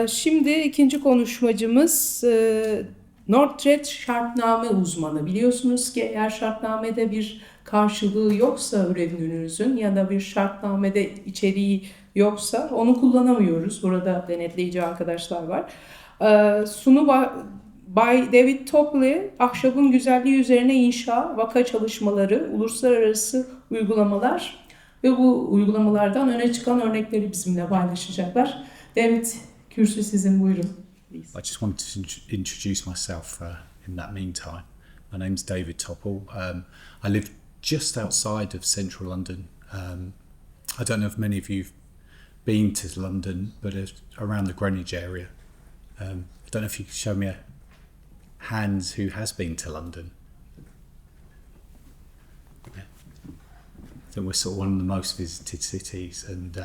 Şimdi ikinci konuşmacımız Nordtreat şartname uzmanı. Biliyorsunuz ki eğer şartnamede bir karşılığı yoksa ürününüzün ya da bir şartnamede içeriği yoksa onu kullanamıyoruz. Burada denetleyici arkadaşlar var. Sunu Bay David Topple, ahşabın güzelliği üzerine inşa, vaka çalışmaları, uluslararası uygulamalar ve bu uygulamalardan öne çıkan örnekleri bizimle paylaşacaklar. David, kürsü sizin, buyurun. I just wanted to introduce myself in that meantime. My name's David Topple. I live just outside of central London. I don't know if many of you've been to London, but around the Greenwich area. I don't know if you could show me a hands who has been to London. Yeah. I think we're sort of one of the most visited cities, and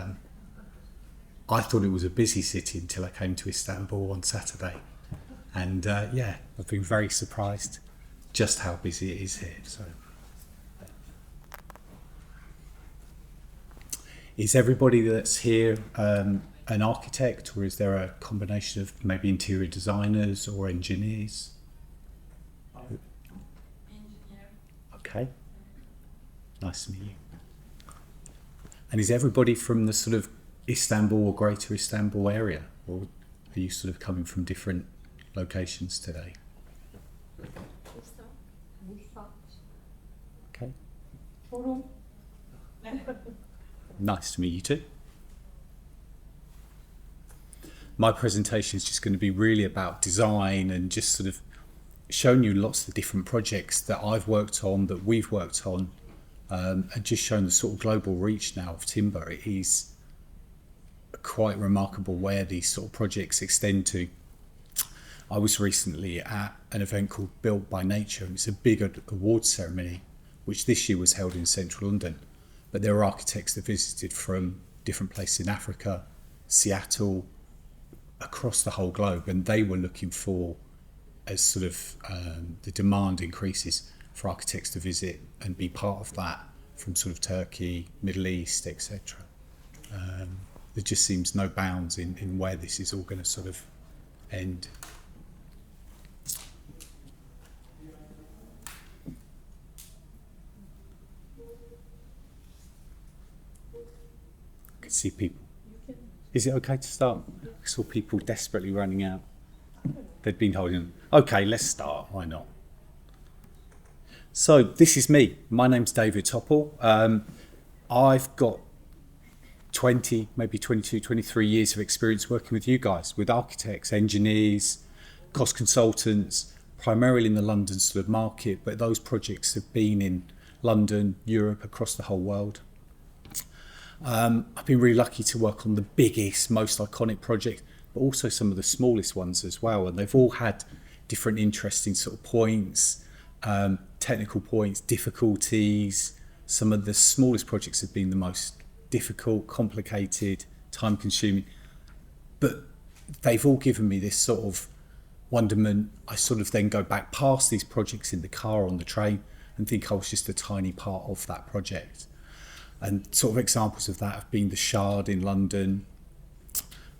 I thought it was a busy city until I came to Istanbul on Saturday, and I've been very surprised just how busy it is here. So, is everybody that's here an architect, or is there a combination of maybe interior designers or engineers? Engineer. Okay, nice to meet you. And is everybody from the sort of Istanbul or Greater Istanbul area, or are you sort of coming from different locations today? Okay. Nice to meet you too. My presentation is just going to be really about design and just sort of showing you lots of different projects that I've worked on, that we've worked on, and just showing the sort of global reach now of timber. It is quite remarkable where these sort of projects extend to. I was recently at an event called Built by Nature, and it's a big awards ceremony, which this year was held in central London. But there were architects that visited from different places in Africa, Seattle, across the whole globe, and they were looking for, as sort of the demand increases, for architects to visit and be part of that from sort of Turkey, Middle East, etc. There just seems no bounds in where this is all going to sort of end. I can see people. Is it okay to start? I saw people desperately running out. They'd been holding. Okay, let's start. Why not? So this is me. My name's David Topple. I've got 20, maybe 22, 23 years of experience working with you guys, with architects, engineers, cost consultants, primarily in the London sort of market, but those projects have been in London, Europe, across the whole world. I've been really lucky to work on the biggest, most iconic project, but also some of the smallest ones as well, and they've all had different interesting sort of points, technical points, difficulties. Some of the smallest projects have been the most difficult, complicated, time consuming, but they've all given me this sort of wonderment. I sort of then go back past these projects in the car, on the train, and think I was just a tiny part of that project. And sort of examples of that have been the Shard in London,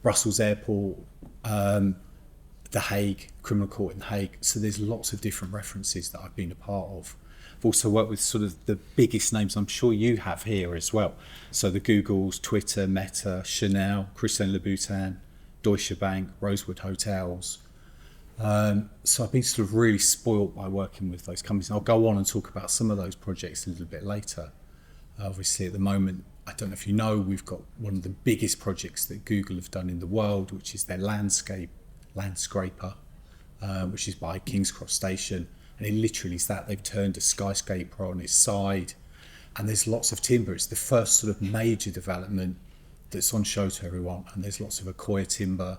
Brussels Airport, The Hague, Criminal Court in The Hague. So there's lots of different references that I've been a part of. I've also worked with sort of the biggest names I'm sure you have here as well. So the Googles, Twitter, Meta, Chanel, Christian Louboutin, Deutsche Bank, Rosewood Hotels. So I've been sort of really spoilt by working with those companies. And I'll go on and talk about some of those projects a little bit later. Obviously at the moment, I don't know if you know, we've got one of the biggest projects that Google have done in the world, which is their landscraper, which is by King's Cross Station. And it literally is that. They've turned a skyscraper on its side, and there's lots of timber. It's the first sort of major development that's on show to everyone, and there's lots of Accoya timber.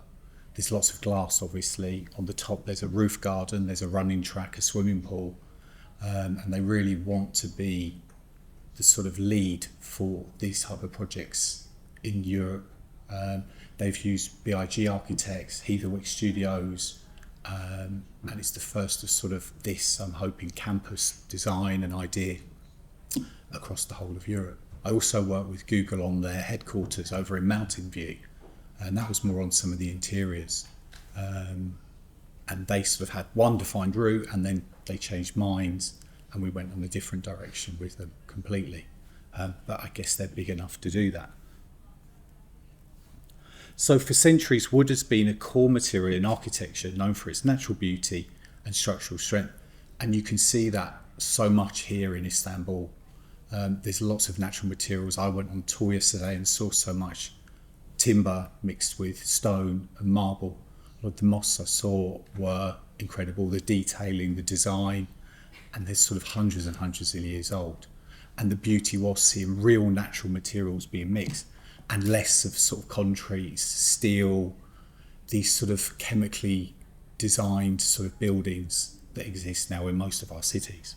There's lots of glass, obviously. On the top, there's a roof garden, there's a running track, a swimming pool, and they really want to be the sort of lead for these type of projects in Europe. They've used BIG architects, Heatherwick Studios, and it's the first of sort of this, I'm hoping, campus design and idea across the whole of Europe. I also work with Google on their headquarters over in Mountain View, and that was more on some of the interiors. And they sort of had one defined route, and then they changed minds, and we went on a different direction with them completely. But I guess they're big enough to do that. So for centuries, wood has been a core material in architecture, known for its natural beauty and structural strength. And you can see that so much here in Istanbul. There's lots of natural materials. I went on tour yesterday and saw so much timber mixed with stone and marble. A lot of the mosques I saw were incredible, the detailing, the design, and they're sort of hundreds and hundreds of years old. And the beauty was seeing real natural materials being mixed, and less of sort of concrete, steel, these sort of chemically designed sort of buildings that exist now in most of our cities.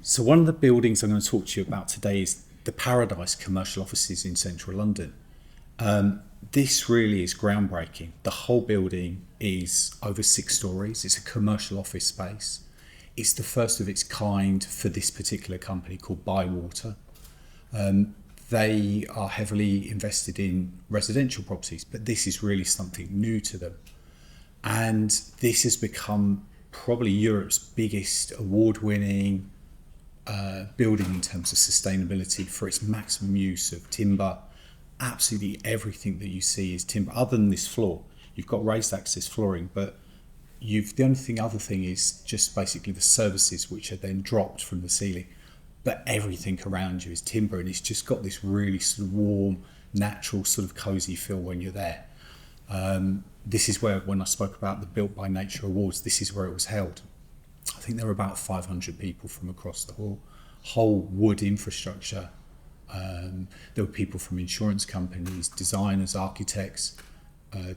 So one of the buildings I'm going to talk to you about today is the Paradise commercial offices in central London. This really is groundbreaking. The whole building is over 6 stories. It's a commercial office space. It's the first of its kind for this particular company called Bywater. They are heavily invested in residential properties, but this is really something new to them. And this has become probably Europe's biggest award-winning building in terms of sustainability for its maximum use of timber. Absolutely everything that you see is timber, other than this floor. You've got raised access flooring, but the only other thing is just basically the services which are then dropped from the ceiling. But everything around you is timber, and it's just got this really sort of warm, natural, sort of cozy feel when you're there. This is where, when I spoke about the Built by Nature Awards, this is where it was held. I think there were about 500 people from across the whole wood infrastructure. There were people from insurance companies, designers, architects,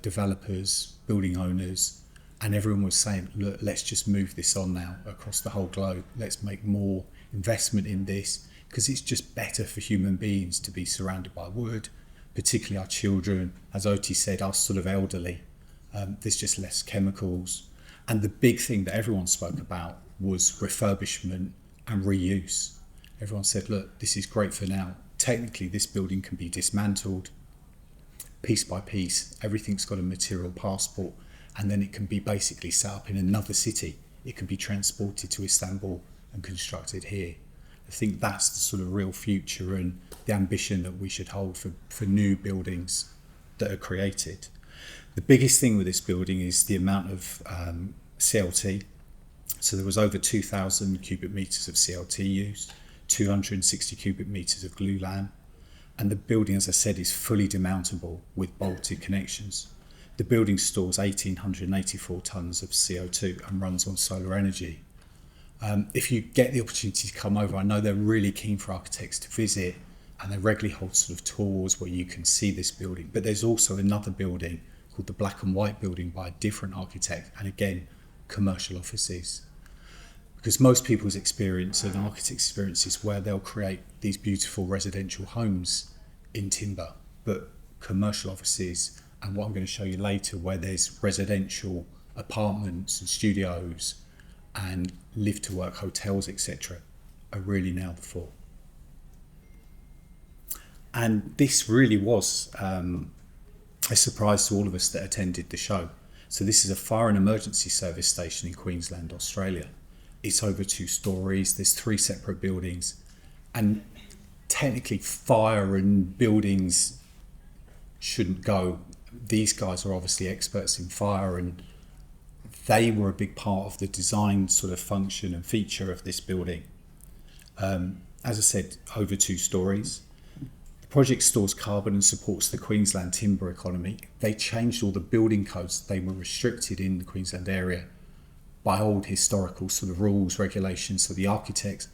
developers, building owners, and everyone was saying, look, let's just move this on now across the whole globe. Let's make more investment in this, because it's just better for human beings to be surrounded by wood, particularly our children. As Oti said, our sort of elderly. There's just less chemicals. And the big thing that everyone spoke about was refurbishment and reuse. Everyone said, look, this is great for now. Technically, this building can be dismantled piece by piece. Everything's got a material passport, and then it can be basically set up in another city. It can be transported to Istanbul and constructed here. I think that's the sort of real future and the ambition that we should hold for new buildings that are created. The biggest thing with this building is the amount of CLT. So there was over 2,000 cubic metres of CLT used, 260 cubic metres of glulam, and the building, as I said, is fully demountable with bolted connections. The building stores 1,884 tonnes of CO2 and runs on solar energy. If you get the opportunity to come over, I know they're really keen for architects to visit, and they regularly hold sort of tours where you can see this building. But there's also another building called the Black and White building by a different architect, and again, commercial offices. Because most people's experience and architects' experience is where they'll create these beautiful residential homes in timber, but commercial offices, and what I'm going to show you later, where there's residential apartments and studios and live to work hotels, etc., are really now the fore. And this really was a surprise to all of us that attended the show. So this is a fire and emergency service station in Queensland, Australia. It's over 2 stories, there's 3 separate buildings, and technically fire and buildings shouldn't go. These guys are obviously experts in fire, and they were a big part of the design sort of function and feature of this building. As I said, over 2 stories. The project stores carbon and supports the Queensland timber economy. They changed all the building codes. They were restricted in the Queensland area by old historical sort of rules, regulations. So the architects,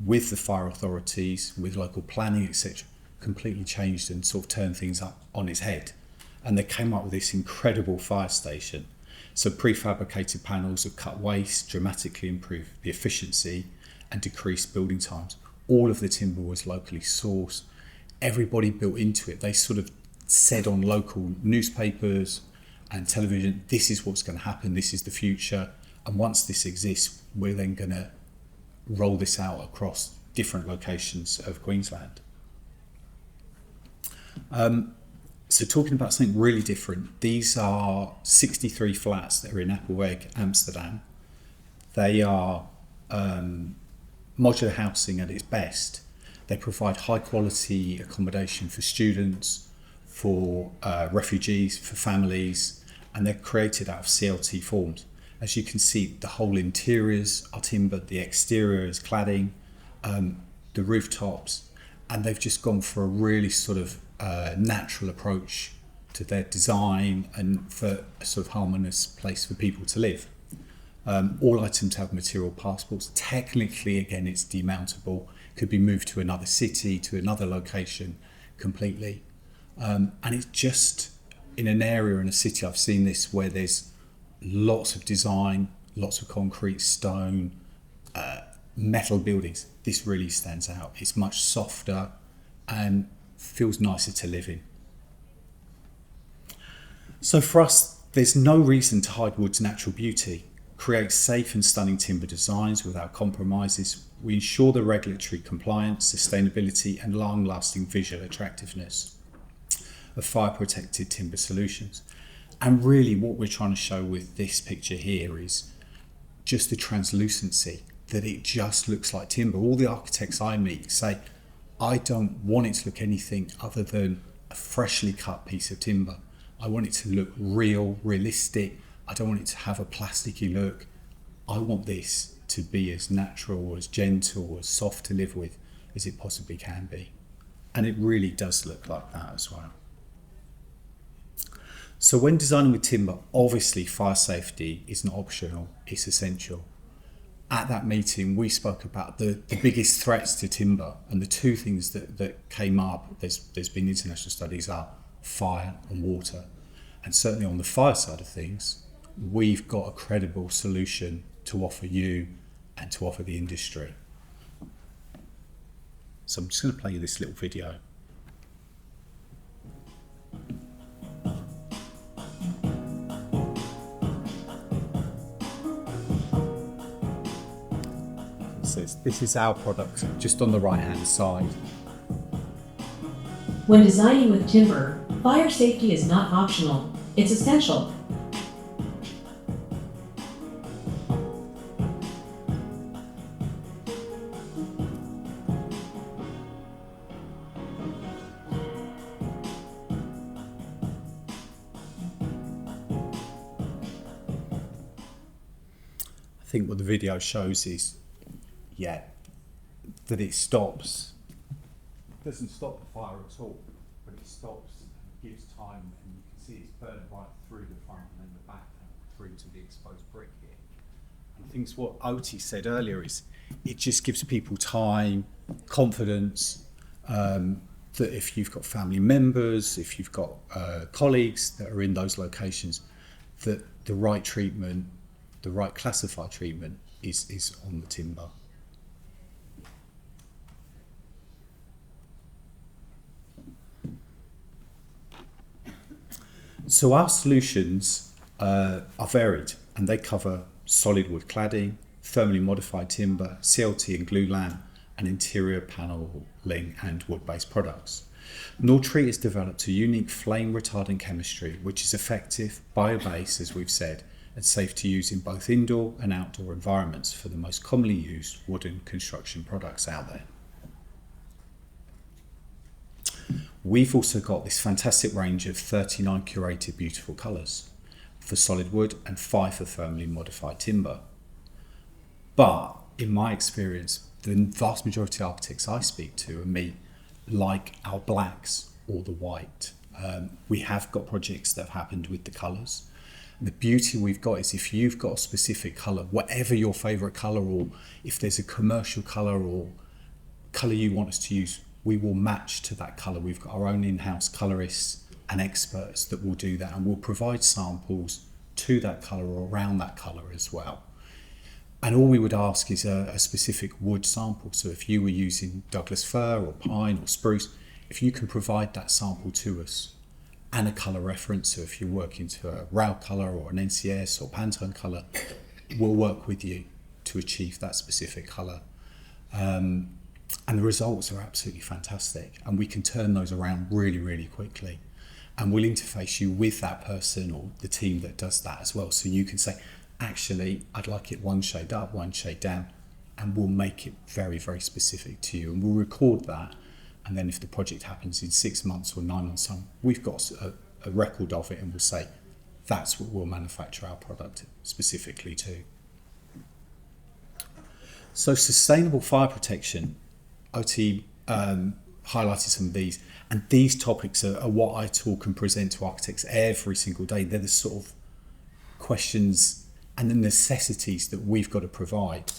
with the fire authorities, with local planning, etc., completely changed and sort of turned things up on its head. And they came up with this incredible fire station. So prefabricated panels have cut waste, dramatically improved the efficiency and decreased building times. All of the timber was locally sourced. Everybody built into it. They sort of said on local newspapers and television, this is what's going to happen, this is the future. And once this exists, we're then going to roll this out across different locations of Queensland. So talking about something really different, these are 63 flats that are in Appelweg, Amsterdam. They are modular housing at its best. They provide high quality accommodation for students, for refugees, for families, and they're created out of CLT forms. As you can see, the whole interiors are timbered, the exterior is cladding, the rooftops, and they've just gone for a really sort of natural approach to their design and for a sort of harmonious place for people to live. All items have material passports. Technically, again, it's demountable. Could be moved to another city, to another location completely. And it's just in an area in a city, I've seen this, where there's lots of design, lots of concrete, stone, metal buildings. This really stands out. It's much softer and feels nicer to live in. So for us, there's no reason to hide wood's natural beauty. Create safe and stunning timber designs without compromises. We ensure the regulatory compliance, sustainability and long-lasting visual attractiveness of fire-protected timber solutions. And really what we're trying to show with this picture here is just the translucency, that it just looks like timber. All the architects I meet say, I don't want it to look anything other than a freshly cut piece of timber. I want it to look real, realistic. I don't want it to have a plasticky look. I want this to be as natural, as gentle, as soft to live with as it possibly can be. And it really does look like that as well. So when designing with timber, obviously fire safety is not optional, it's essential. At that meeting, we spoke about the biggest threats to timber, and the two things that came up, there's been international studies, are fire and water. And certainly on the fire side of things, we've got a credible solution to offer you and to offer the industry. So I'm just going to play you this little video. This is our product, just on the right hand side. When designing with timber, fire safety is not optional, it's essential. I think what the video shows is, that it stops. It doesn't stop the fire at all, but it stops and gives time, and you can see it's burned right through the front and then the back and through to the exposed brick here. And things what Oti said earlier is it just gives people time, confidence, that if you've got family members, if you've got colleagues that are in those locations, that the right treatment, the right classified treatment is on the timber. So our solutions are varied, and they cover solid wood cladding, thermally modified timber, CLT and glulam, and interior panelling and wood-based products. Nordtreat has developed a unique flame retardant chemistry which is effective, bio-based as we've said, and safe to use in both indoor and outdoor environments for the most commonly used wooden construction products out there. We've also got this fantastic range of 39 curated beautiful colours for solid wood and 5 for thermally modified timber. But in my experience, the vast majority of architects I speak to and meet like our blacks or the white. We have got projects that have happened with the colours. The beauty we've got is if you've got a specific colour, whatever your favourite colour, or if there's a commercial colour or colour you want us to use, we will match to that colour. We've got our own in-house colourists and experts that will do that, and we'll provide samples to that colour or around that colour as well. And all we would ask is a specific wood sample. So if you were using Douglas fir or pine or spruce, if you can provide that sample to us and a colour reference, so if you're working to a RAL colour or an NCS or Pantone colour, we'll work with you to achieve that specific colour. And the results are absolutely fantastic, and we can turn those around really, really quickly. and we'll interface you with that person or the team that does that as well. So you can say, actually, I'd like it one shade up, one shade down, and we'll make it very, very specific to you. And we'll record that. And then if the project happens in 6 months or 9 months' time, we've got a record of it, and we'll say, that's what we'll manufacture our product specifically to. So sustainable fire protection, OT highlighted some of these, and these topics are what I talk and present to architects every single day. They're the sort of questions and the necessities that we've got to provide.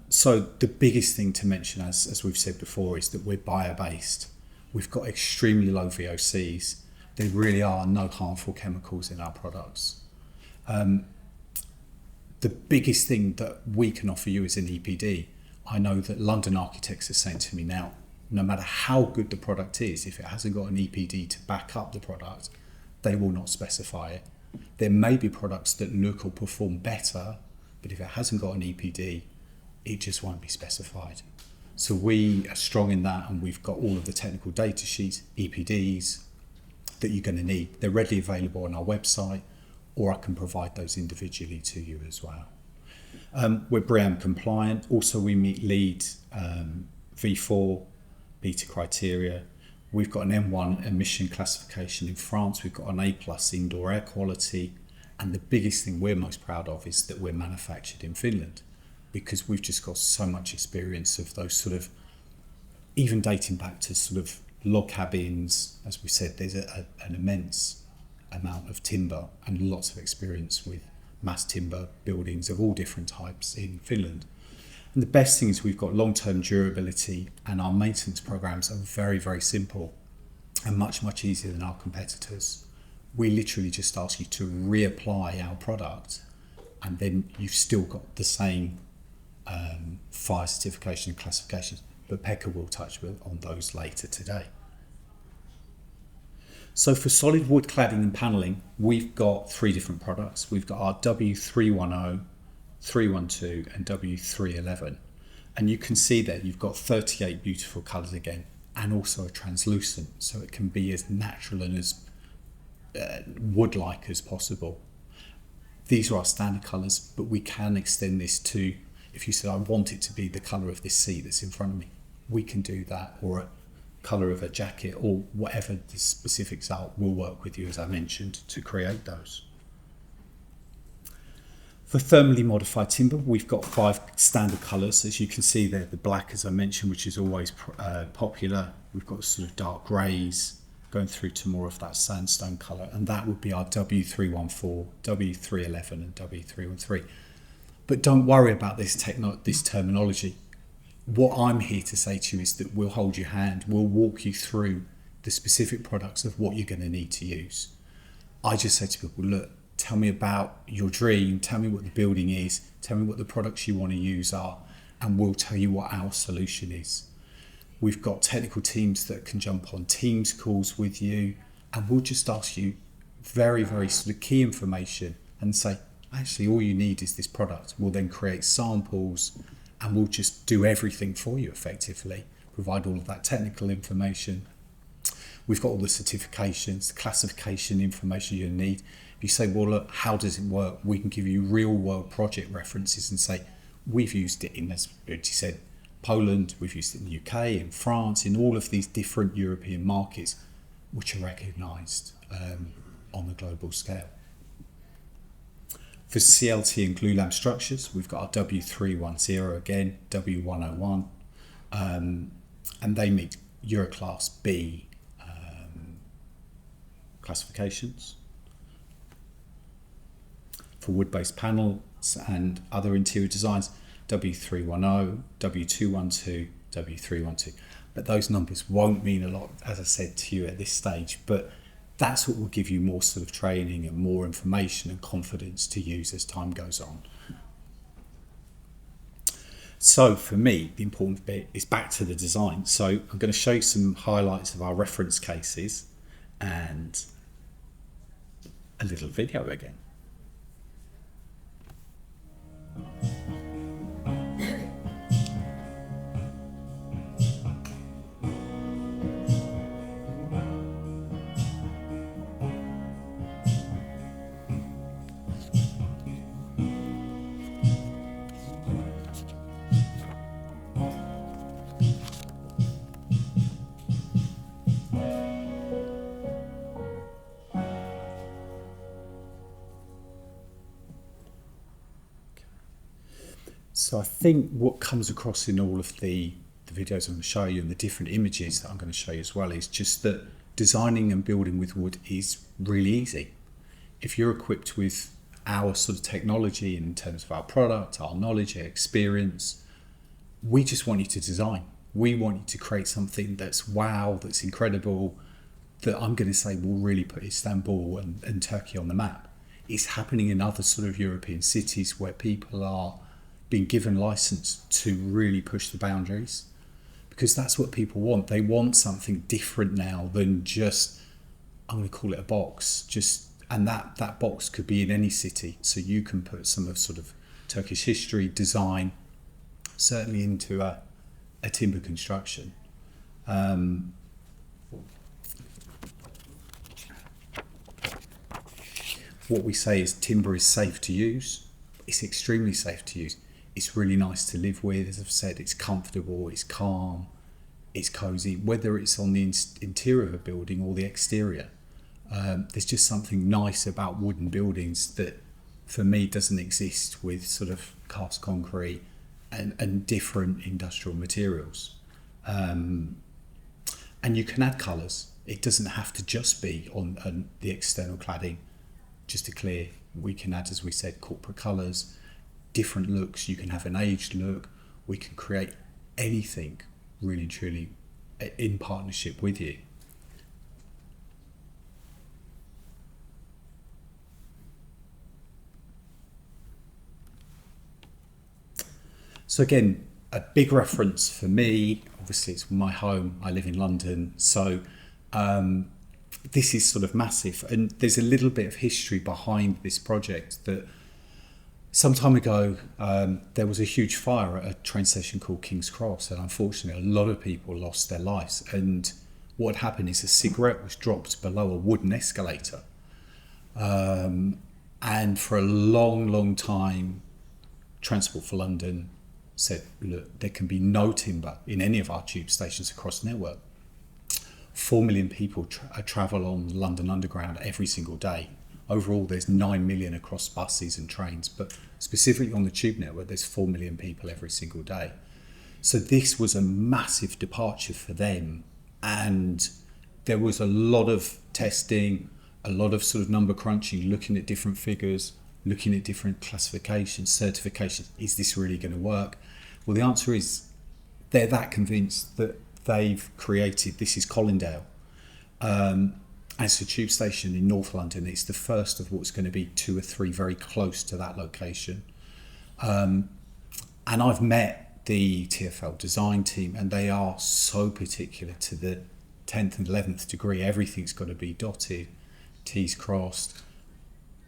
So the biggest thing to mention, as we've said before, is that we're bio-based. We've got extremely low VOCs. There really are no harmful chemicals in our products. The biggest thing that we can offer you is an EPD. I know that London architects are saying to me now, no matter how good the product is, if it hasn't got an EPD to back up the product, they will not specify it. There may be products that look or perform better, but if it hasn't got an EPD, it just won't be specified. So we are strong in that, and we've got all of the technical data sheets, EPDs, that you're going to need. They're readily available on our website, or I can provide those individually to you as well. We're BREEAM compliant. Also, we meet LEED V4 beta criteria. We've got an M1 emission classification in France. We've got an A+ indoor air quality. And the biggest thing we're most proud of is that we're manufactured in Finland, because we've just got so much experience of those sort of, even dating back to sort of log cabins. As we said, there's an immense amount of timber and lots of experience with mass timber buildings of all different types in Finland. And the best thing is we've got long-term durability, and our maintenance programs are very, very simple and much, much easier than our competitors. We literally just ask you to reapply our product, and then you've still got the same fire certification and classifications, but Pekka will touch on those later today. So for solid wood cladding and panelling, we've got 3 different products. We've got our W310, 312 and W311. And you can see that you've got 38 beautiful colours again, and also a translucent, so it can be as natural and as wood-like as possible. These are our standard colours, but we can extend this to, if you said, I want it to be the colour of this seat that's in front of me, we can do that, or a colour of a jacket, or whatever the specifics are. We'll work with you, as I mentioned, to create those. For thermally modified timber, we've got 5 standard colours. As you can see there, the black, as I mentioned, which is always popular. We've got sort of dark greys, going through to more of that sandstone colour, and that would be our W314, W311 and W313. But don't worry about this terminology. What I'm here to say to you is that we'll hold your hand, we'll walk you through the specific products of what you're going to need to use. I just say to people, look, tell me about your dream, tell me what the building is, tell me what the products you want to use are, and we'll tell you what our solution is. We've got technical teams that can jump on Teams calls with you, and we'll just ask you very, very sort of key information and say, actually, all you need is this product. We'll then create samples, and we'll just do everything for you effectively, provide all of that technical information. We've got all the certifications, the classification information you need. If you say, well, look, how does it work? We can give you real world project references and say, we've used it in, as you said, Poland, we've used it in the UK, in France, in all of these different European markets, which are recognised on the global scale. For CLT and glulam structures, we've got our W310 again, W101, and they meet Euroclass B classifications. For wood-based panels and other interior designs, W310, W212, W312. But those numbers won't mean a lot, as I said to you at this stage, but that's what will give you more sort of training and more information and confidence to use as time goes on. So for me, the important bit is back to the design. So I'm going to show you some highlights of our reference cases and a little video again. So I think what comes across in all of the videos I'm going to show you and the different images that I'm going to show you as well is just that designing and building with wood is really easy. If you're equipped with our sort of technology in terms of our product, our knowledge, our experience, we just want you to design. We want you to create something that's wow, that's incredible, that I'm going to say will really put Istanbul and Turkey on the map. It's happening in other sort of European cities where people are being given license to really push the boundaries, because that's what people want. They want something different now than just, I'm going to call it a box, and that box could be in any city. So you can put some of sort of Turkish history, design, certainly into a timber construction. What we say is timber is safe to use. It's extremely safe to use. It's really nice to live with. As I've said, it's comfortable, it's calm, it's cozy, whether it's on the interior of a building or the exterior. There's just something nice about wooden buildings that, for me, doesn't exist with sort of cast concrete and different industrial materials. And you can add colours. It doesn't have to just be on the external cladding. Just to clear, we can add, as we said, corporate colours, different looks. You can have an aged look. We can create anything really and truly in partnership with you. So again, a big reference for me, obviously it's my home, I live in London, so this is sort of massive, and there's a little bit of history behind this project. That some time ago there was a huge fire at a train station called King's Cross, and unfortunately a lot of people lost their lives, and what happened is a cigarette was dropped below a wooden escalator, and for a long time Transport for London said, look, there can be no timber in any of our tube stations across the network. 4 million people travel on London Underground every single day. Overall, there's 9 million across buses and trains, but specifically on the tube network, there's 4 million people every single day. So this was a massive departure for them, and there was a lot of testing, a lot of sort of number crunching, looking at different figures, looking at different classifications, certifications. Is this really going to work? Well, the answer is they're that convinced that they've created, this is Colindale. As a tube station in North London, it's the first of what's going to be 2 or 3 very close to that location. And I've met the TfL design team, and they are so particular to the 10th and 11th degree. Everything's got to be dotted, T's crossed,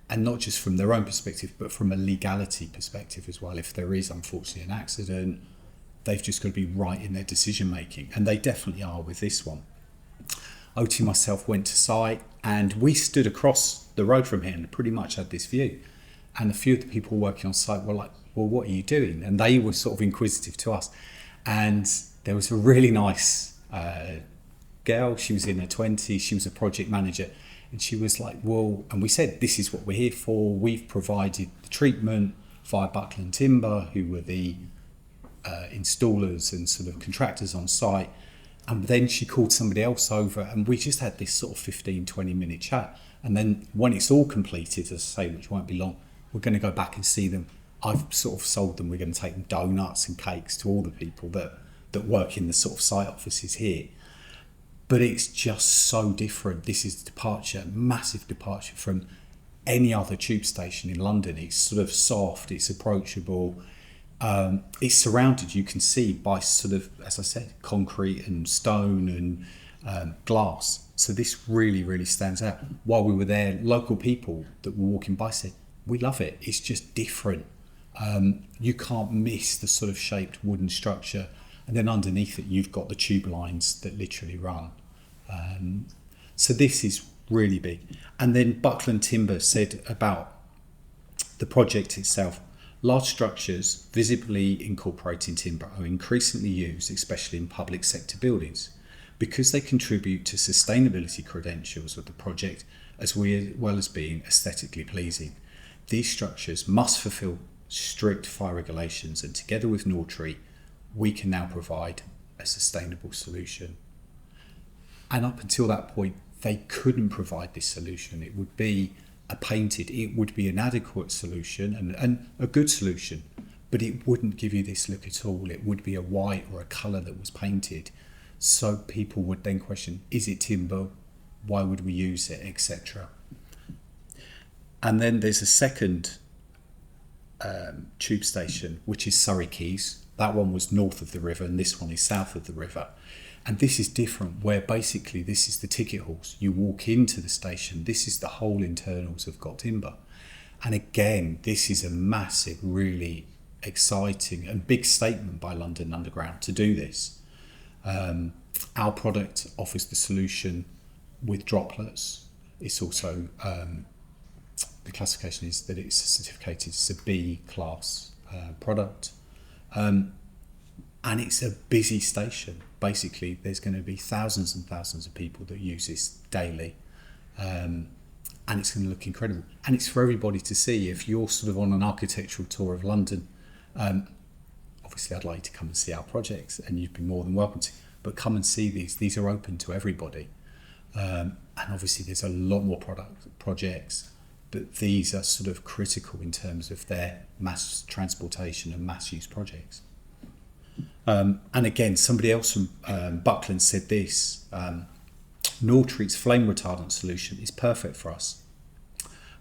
and not just from their own perspective, but from a legality perspective as well. If there is, unfortunately, an accident, they've just got to be right in their decision making, and they definitely are with this one. Oti and myself went to site, and we stood across the road from here and pretty much had this view. And a few of the people working on site were like, well, what are you doing? And they were sort of inquisitive to us. And there was a really nice girl, she was in her 20s, she was a project manager, and she was like, well, and we said, this is what we're here for. We've provided the treatment via Buckland Timber, who were the installers and sort of contractors on site. And then she called somebody else over, and we just had this sort of 15-20 minute chat. And then when it's all completed, as I say, which won't be long, we're going to go back and see them. I've sort of sold them, we're going to take them donuts and cakes to all the people that work in the sort of site offices here. But it's just so different. This is a departure, massive departure from any other tube station in London. It's sort of soft, it's approachable. It's surrounded, you can see, by sort of, as I said, concrete and stone and glass. So this really, really stands out. While we were there, local people that were walking by said, we love it. It's just different. You can't miss the sort of shaped wooden structure. And then underneath it, you've got the tube lines that literally run. So this is really big. And then Buckland Timber said about the project itself, large structures visibly incorporating timber are increasingly used, especially in public sector buildings, because they contribute to sustainability credentials of the project as well as being aesthetically pleasing. These structures must fulfil strict fire regulations, and together with Nordtreat, we can now provide a sustainable solution. And up until that point, they couldn't provide this solution. It would be it would be an adequate solution and a good solution, but it wouldn't give you this look at all. It would be a white or a colour that was painted. So people would then question, is it timber? Why would we use it, etc. And then there's a second tube station, which is Surrey Quays. That one was north of the river and this one is south of the river. And this is different, where basically this is the ticket halls. You walk into the station, this is the whole internals have got timber. And again, this is a massive, really exciting and big statement by London Underground to do this. Our product offers the solution with droplets. It's also, the classification is that it's certificated as a B class product. And it's a busy station. Basically, there's going to be thousands and thousands of people that use this daily. And it's going to look incredible. And it's for everybody to see. If you're sort of on an architectural tour of London, obviously I'd like you to come and see our projects, and you'd be more than welcome to. But come and see these. These are open to everybody. And obviously there's a lot more projects, but these are sort of critical in terms of their mass transportation and mass use projects. And again, somebody else from Buckland said this, Nordtreat's flame retardant solution is perfect for us.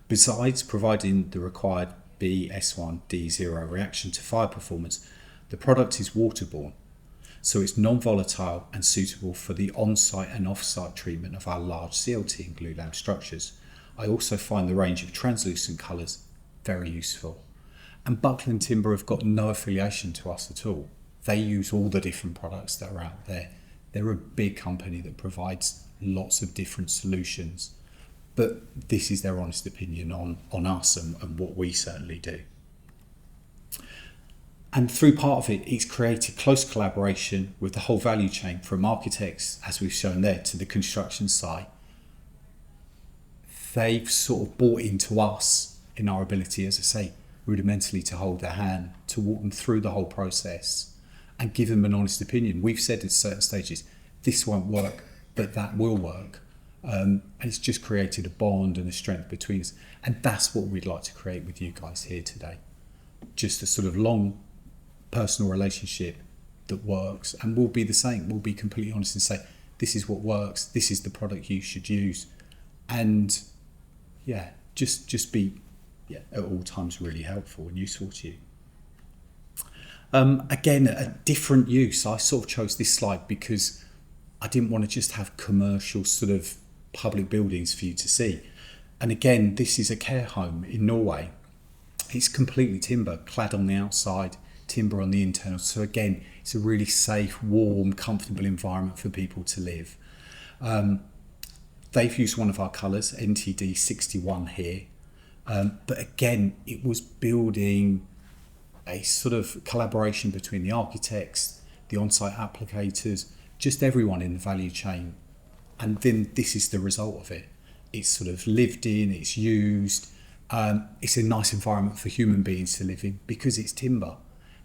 Besides providing the required BS1D0 reaction to fire performance, the product is waterborne, so it's non-volatile and suitable for the on-site and off-site treatment of our large CLT and glulam structures. I also find the range of translucent colours very useful. And Buckland Timber have got no affiliation to us at all. They use all the different products that are out there. They're a big company that provides lots of different solutions. But this is their honest opinion on us and what we certainly do. And through part of it, it's created close collaboration with the whole value chain, from architects, as we've shown there, to the construction site. They've sort of bought into us in our ability, as I say, rudimentarily to hold their hand, to walk them through the whole process and give them an honest opinion. We've said at certain stages, this won't work, but that will work. And it's just created a bond and a strength between us. And that's what we'd like to create with you guys here today. Just a sort of long personal relationship that works, and we'll be the same. We'll be completely honest and say, this is what works, this is the product you should use. And yeah, just be at all times really helpful and useful to you. Again, a different use. I sort of chose this slide because I didn't want to just have commercial sort of public buildings for you to see. And again, this is a care home in Norway. It's completely timber, clad on the outside, timber on the internal. So again, it's a really safe, warm, comfortable environment for people to live. They've used one of our colours, NTD 61 here. But again, it was building a sort of collaboration between the architects, the on-site applicators, just everyone in the value chain. And then this is the result of it. It's sort of lived in, it's used. It's a nice environment for human beings to live in because it's timber.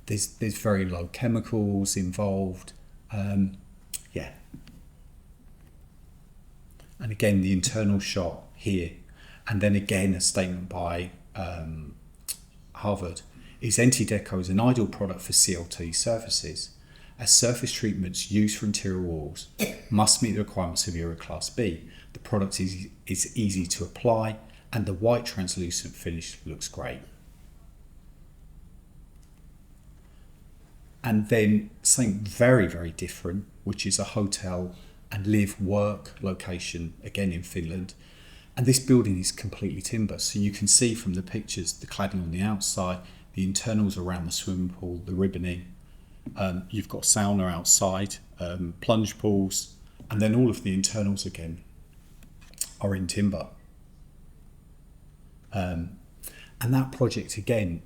There's very low chemicals involved. Yeah. And again, the internal shot here. And then again, a statement by Harvard is NT-Deco is an ideal product for CLT surfaces, as surface treatments used for interior walls must meet the requirements of Euro Class B. The product is easy to apply, and the white translucent finish looks great. And then something very, very different, which is a hotel and live work location, again in Finland. And this building is completely timber. So you can see from the pictures, the cladding on the outside, the internals around the swimming pool, the ribboning. You've got sauna outside, plunge pools, and then all of the internals again are in timber. And that project, again,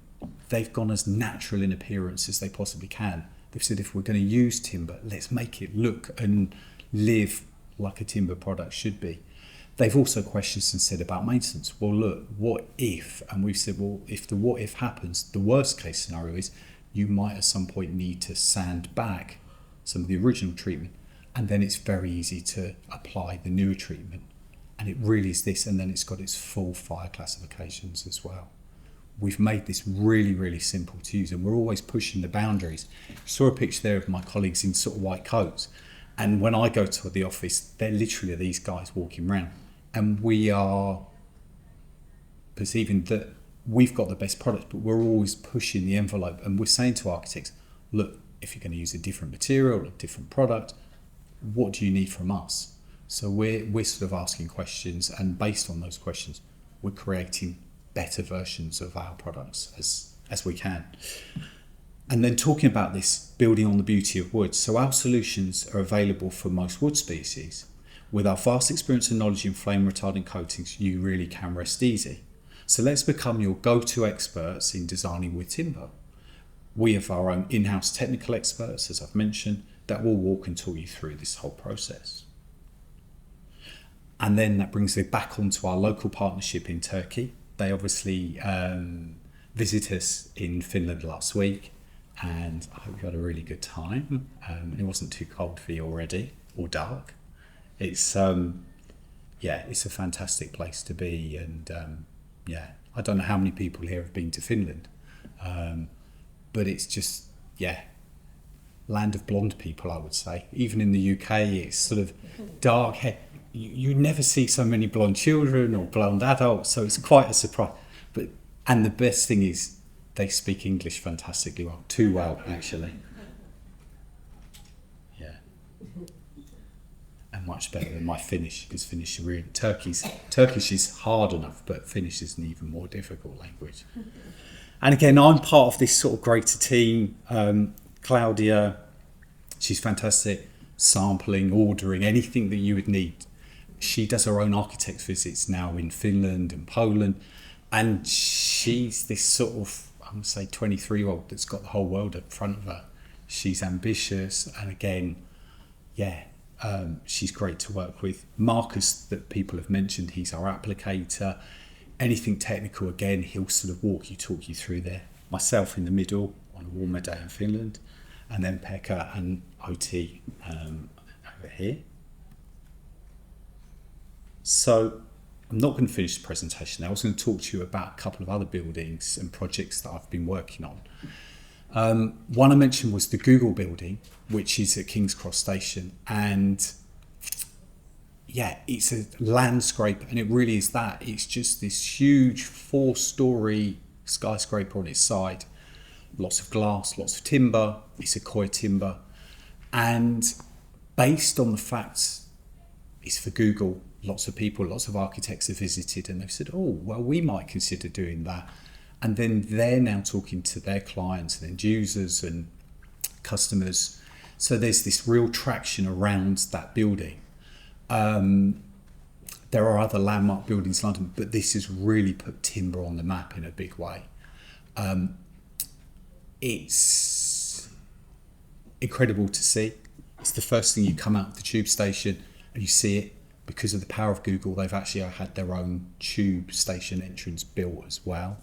they've gone as natural in appearance as they possibly can. They've said, if we're going to use timber, let's make it look and live like a timber product should be. They've also questioned and said about maintenance. Well, look, what if? And we've said, well, if the what if happens, the worst case scenario is you might at some point need to sand back some of the original treatment, and then it's very easy to apply the newer treatment. And it really is this, and then it's got its full fire classifications as well. We've made this really, really simple to use, and we're always pushing the boundaries. You saw a picture there of my colleagues in sort of white coats, and when I go to the office, they're literally these guys walking around, and we are perceiving that we've got the best product, but we're always pushing the envelope, and we're saying to architects, look, if you're going to use a different material, a different product, what do you need from us? So we're sort of asking questions, and based on those questions, we're creating better versions of our products as we can. And then talking about this, building on the beauty of wood. So our solutions are available for most wood species. With our vast experience and knowledge in flame retardant coatings, you really can rest easy. So let's become your go-to experts in designing with timber. We have our own in-house technical experts, as I've mentioned, that will walk and talk you through this whole process. And then that brings me back onto our local partnership in Turkey. They obviously visited us in Finland last week, and I hope you had a really good time. It wasn't too cold for you already, or dark. It's it's a fantastic place to be, and I don't know how many people here have been to Finland, but it's just land of blonde people, I would say. Even in the UK, it's sort of dark hair. You never see so many blonde children or blonde adults, so it's quite a surprise. And the best thing is they speak English fantastically well, too well actually. Yeah, and much better than my Finnish, because Finnish really Turkish is hard enough, but Finnish is an even more difficult language. And again, I'm part of this sort of greater team. Claudia, she's fantastic, sampling, ordering, anything that you would need. She does her own architect visits now in Finland and Poland, and she's this sort of, I'm going to say 23-year-old that's got the whole world in front of her. She's ambitious, and again, she's great to work with. Marcus, that people have mentioned, he's our applicator. Anything technical, again, he'll sort of talk you through there. Myself in the middle on a warmer day in Finland, and then Pekka and OT over here. So I'm not going to finish the presentation now. I was going to talk to you about a couple of other buildings and projects that I've been working on. One I mentioned was the Google building, which is at King's Cross Station, and it's a landscape, and it really is that. It's just this huge 4-story skyscraper on its side, lots of glass, lots of timber. It's Sequoia timber, and based on the fact it's for Google, lots of people, lots of architects have visited, and they've said, oh, well, we might consider doing that. And then they're now talking to their clients and end users and customers. So there's this real traction around that building. There are other landmark buildings in London, but this has really put timber on the map in a big way. It's incredible to see. It's the first thing you come out of the tube station and you see it. Because of the power of Google, they've actually had their own tube station entrance built as well,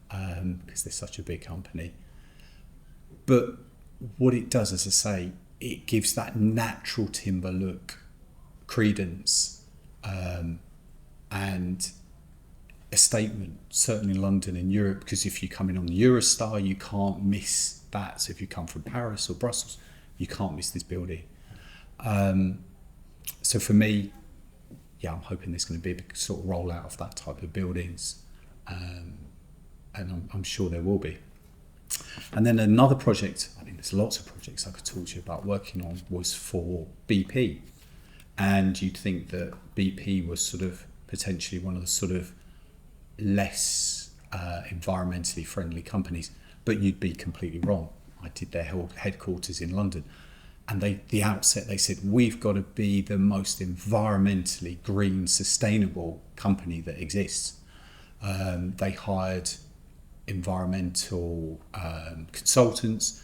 because they're such a big company. But what it does, as I say, it gives that natural timber look credence, and a statement, certainly in London and Europe, because if you come in on the Eurostar, you can't miss that. So if you come from Paris or Brussels, you can't miss this building. So for me, I'm hoping there's going to be a big sort of rollout of that type of buildings, and I'm sure there will be. And then another project, I mean, there's lots of projects I could talk to you about working on, was for BP. And you'd think that BP was sort of potentially one of the sort of less environmentally friendly companies, but you'd be completely wrong. I did their headquarters in London. And the outset, they said, we've got to be the most environmentally green, sustainable company that exists. They hired environmental consultants.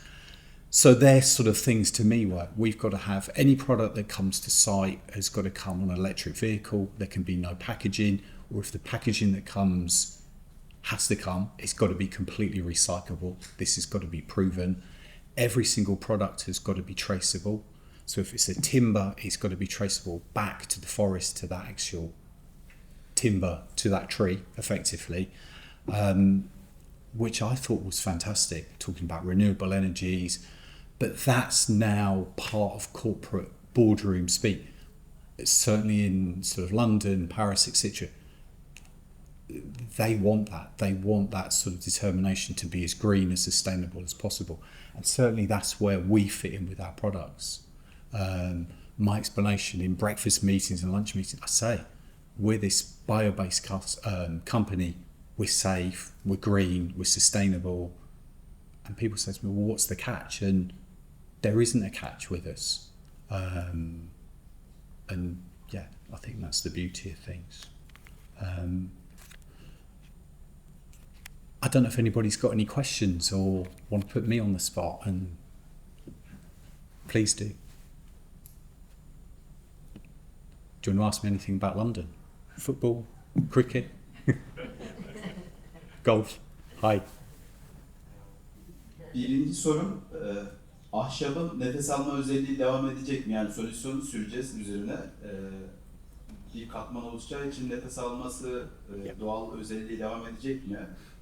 So they're sort of things to me where we've got to have any product that comes to site has got to come on an electric vehicle. There can be no packaging, or if the packaging that comes has to come, it's got to be completely recyclable. This has got to be proven. Every single product has got to be traceable. So if it's a timber, it's got to be traceable back to the forest, to that actual timber, to that tree, effectively, which I thought was fantastic, talking about renewable energies. But that's now part of corporate boardroom speak. It's certainly in sort of London, Paris, etc. They want that. They want that sort of determination to be as green, as sustainable as possible. And certainly that's where we fit in with our products. My explanation in breakfast meetings and lunch meetings, I say, we're this bio-based company. We're safe, we're green, we're sustainable. And people say to me, well, what's the catch? And there isn't a catch with us. And yeah, I think that's the beauty of things. I don't know if anybody's got any questions or want to put me on the spot, and please do. Do you want to ask me anything about London? Football? Cricket? Golf? Hi. Birinci sorum, ahşabın nefes alma özelliği devam edecek mi? Yani solüsyonu süreceğiz üzerine. Bir katman oluşacağı için nefes alması doğal özelliği devam edecek mi?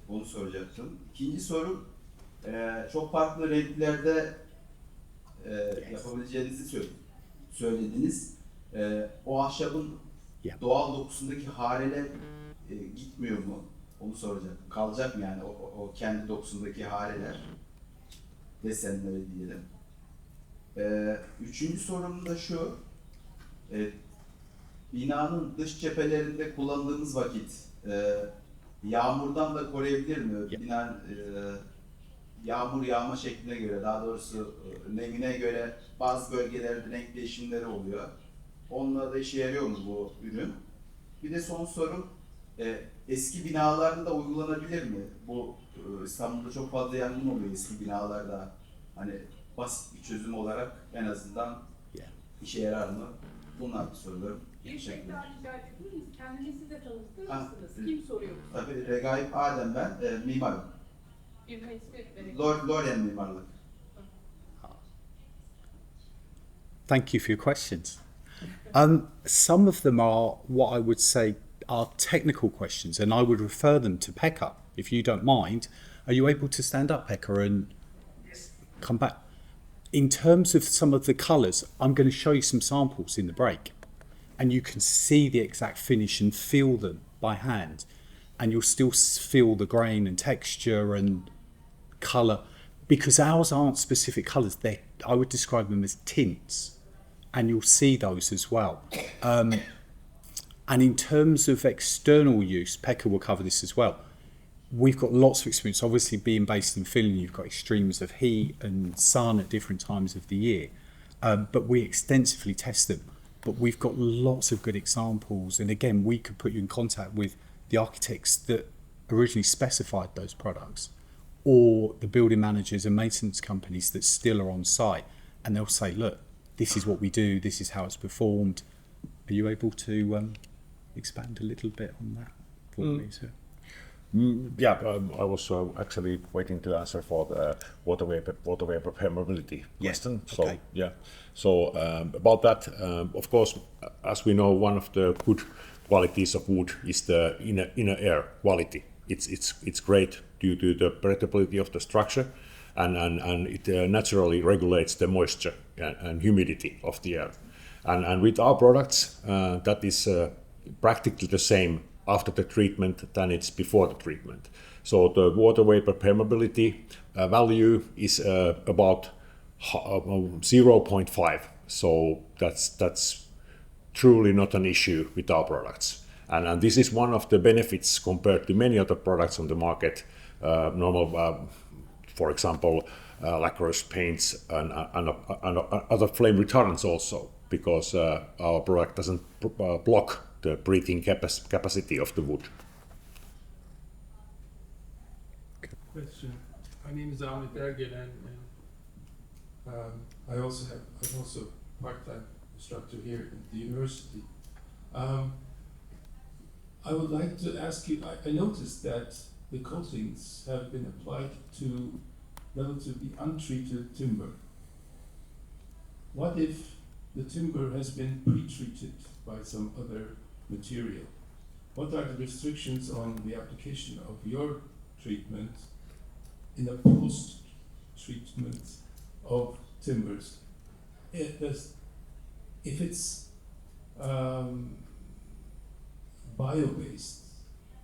Onu soracaktım. İkinci sorum, çok farklı renklerde yapabileceğinizi söylediniz. O ahşabın doğal dokusundaki hareler gitmiyor mu? Onu soracaktım. Kalacak mı yani o kendi dokusundaki hareler? Desenleri diyelim. Üçüncü sorum da şu. Binanın dış cephelerinde kullandığımız vakit yağmurdan da koruyabilir mi? Bina yağmur yağma şekline göre, daha doğrusu nemine göre bazı bölgelerde renk değişimleri oluyor. Onunla da işe yarıyor mu bu ürün? Bir de son sorum, eski binalarda da uygulanabilir mi? Bu İstanbul'da çok fazla yangın oluyor eski binalarda. Hani basit bir çözüm olarak en azından işe yarar mı? Bunlar sorularım. Bir şey daha rica edebilir miyiz? Kendinizi de tanıtır mısınız? Kim soruyor? Tabii, Regaip Adem ben, mimarım. Firma ismi Lorien Mimarlık. Thank you for your questions. Some of them are what I would say are technical questions, and I would refer them to Pekka, if you don't mind. Are you able to stand up, Pekka, and come back? In terms of some of the colours, I'm going to show you some samples in the break, and you can see the exact finish and feel them by hand, and you'll still feel the grain and texture and colour, because ours aren't specific colours. I would describe them as tints, and you'll see those as well. And in terms of external use, Pekka will cover this as well. We've got lots of experience. Obviously, being based in Finland, you've got extremes of heat and sun at different times of the year. But we extensively test them. But we've got lots of good examples. And again, we could put you in contact with the architects that originally specified those products, or the building managers and maintenance companies that still are on site. And they'll say, look, this is what we do. This is how it's performed. Are you able to expand a little bit on that for me, sir? I was actually waiting to answer for the water vapor permeability question. Yes, okay. So about that, of course, as we know, one of the good qualities of wood is the inner air quality. It's great due to the breathability of the structure, and it naturally regulates the moisture and humidity of the air. And with our products, that is practically the same after the treatment than it's before the treatment. So the water vapor permeability value is about 0.5. So that's truly not an issue with our products. And this is one of the benefits compared to many other products on the market. For example, lacquerous paints and other flame retardants also, because our product doesn't block the breathing capacity of the wood. Question. My name is Ahmet Ergelen. I'm also part-time instructor here at the university. I would like to ask you, I noticed that the coatings have been applied to relatively untreated timber. What if the timber has been pre-treated by some other material? What are the restrictions on the application of your treatment in a post-treatment of timbers? If it's bio-based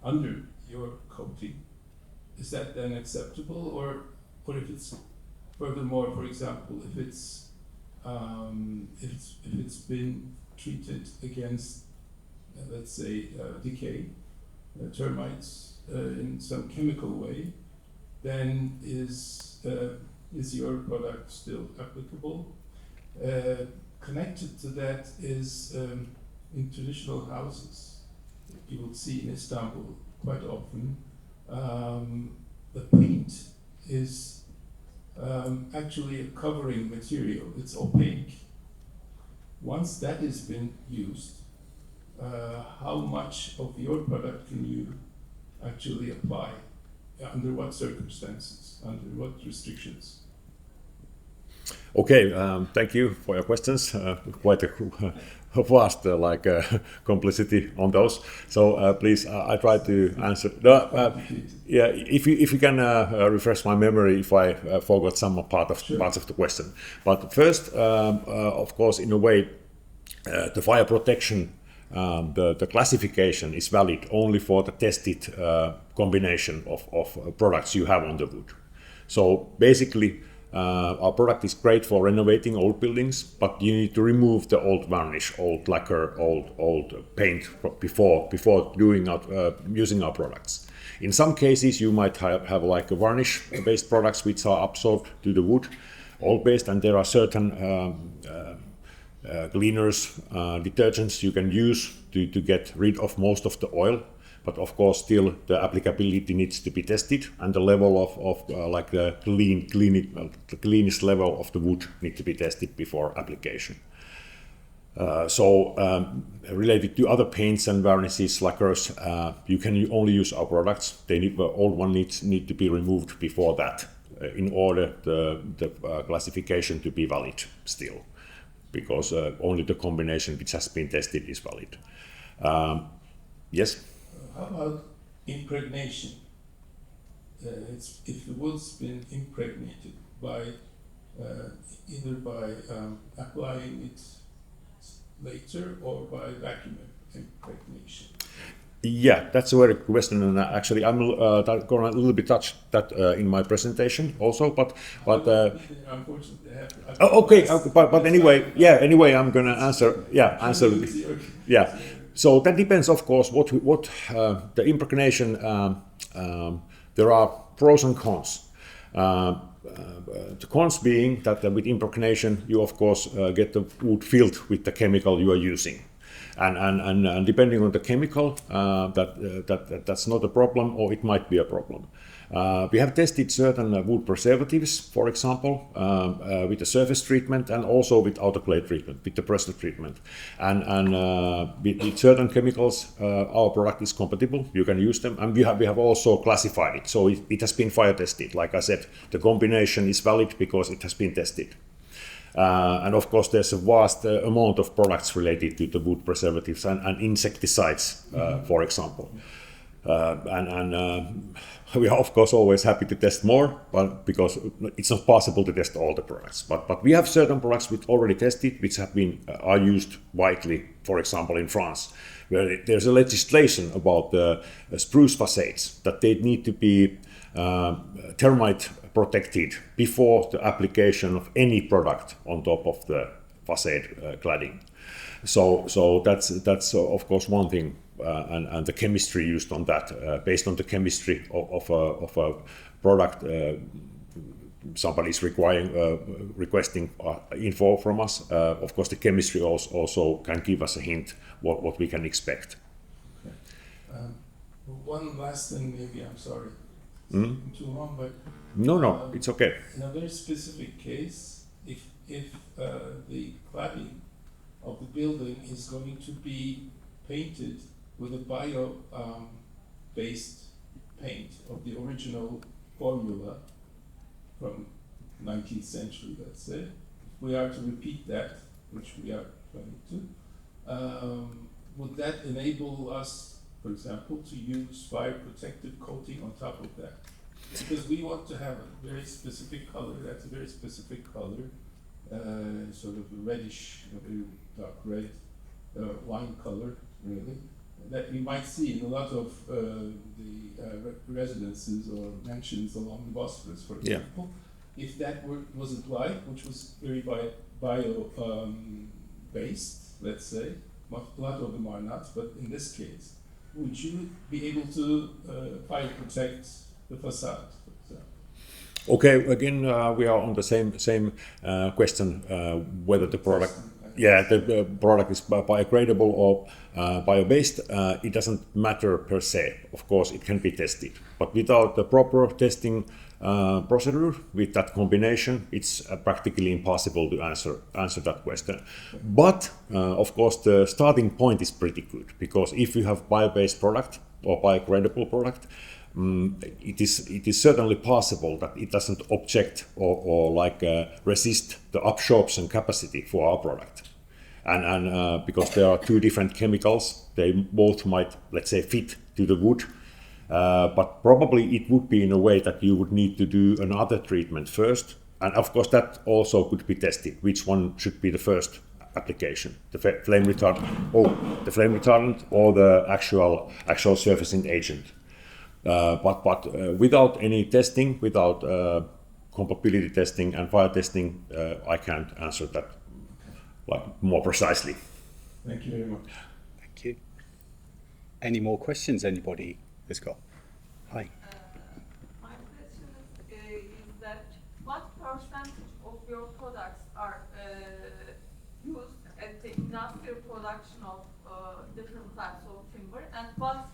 under your coating, is that then acceptable? Or if it's furthermore, for example, if it's been treated against, let's say, decay, termites in some chemical way, then is your product still applicable? Connected to that is in traditional houses, you will see in Istanbul quite often, the paint is actually a covering material. It's opaque. Once that has been used, how much of your product can you actually apply? Under what circumstances? Under what restrictions? Okay, thank you for your questions. Quite a vast complexity on those. So please, I try to answer. Yeah, if you can refresh my memory if I forgot some parts of the question. But first, of course, in a way, the fire protection, the classification is valid only for the tested combination of products you have on the wood. So basically, our product is great for renovating old buildings, but you need to remove the old varnish, old lacquer, old paint before using our products. In some cases, you might have like a varnish-based products which are absorbed to the wood, oil-based, and there are certain cleaners, detergents you can use to get rid of most of the oil. But of course, still the applicability needs to be tested, and the level of like the cleanest level of the wood need to be tested before application. Related to other paints and varnishes, lacquers, you can only use our products. The old one need to be removed before that, in order the classification to be valid still, because only the combination which has been tested is valid. Yes. How about impregnation? If the wood's been impregnated by either by applying it later or by vacuum impregnation. Yeah, that's a very good question, and actually I'm going to a little bit touch that in my presentation also. But unfortunately, okay, but anyway, I'm going to answer. Yeah, answer. Yeah. So that depends, of course, what the impregnation. There are pros and cons. The cons being that with impregnation, you of course get the wood filled with the chemical you are using, and depending on the chemical, that's not a problem, or it might be a problem. We have tested certain wood preservatives, for example, with the surface treatment and also with autoclave treatment, with the pressure treatment. And with certain chemicals, our product is compatible. You can use them, and we have also classified it. So it has been fire tested. Like I said, the combination is valid because it has been tested. And of course, there's a vast amount of products related to the wood preservatives and insecticides, for example. We are of course always happy to test more, but because it's not possible to test all the products. But we have certain products which already tested, which have been are used widely. For example, in France, where there's a legislation about the spruce facades that they need to be termite protected before the application of any product on top of the facade cladding. So that's of course one thing. And the chemistry used on that, based on the chemistry of a product, somebody is requesting info from us. Of course, the chemistry also can give us a hint what we can expect. Okay. One last thing, maybe, I'm sorry, it's too long, but no, it's okay. In a very specific case, if the cladding of the building is going to be painted with a bio-based paint of the original formula from 19th century, let's say. If we are to repeat that, which we are planning to, would that enable us, for example, to use fire protective coating on top of that? Because we want to have a very specific color, that's a very specific color, sort of a reddish, a very dark red, wine color, really, that you might see in a lot of residences or mansions along the Bosphorus, for example. If that was applied, which was very bio-based, let's say, a lot of them are not, but in this case, would you be able to fire protect the facade, for example? Okay, again, we are on the same question, whether the product, the product is biodegradable or bio-based. It doesn't matter per se. Of course, it can be tested, but without the proper testing procedure, with that combination, it's practically impossible to answer that question. But of course, the starting point is pretty good, because if you have bio-based product or biodegradable product, it is certainly possible that it doesn't object or resist the absorption capacity for our product. And because there are two different chemicals, they both might, let's say, fit to the wood. But probably it would be in a way that you would need to do another treatment first. And of course, that also could be tested, which one should be the first application, the flame retardant or the actual surfacing agent. But without any testing, without compatibility testing and fire testing, I can't answer that more precisely. Thank you very much. Thank you. Any more questions anybody has got? Hi. My question is that what percentage of your products are used at the industrial production of different types of timber, and what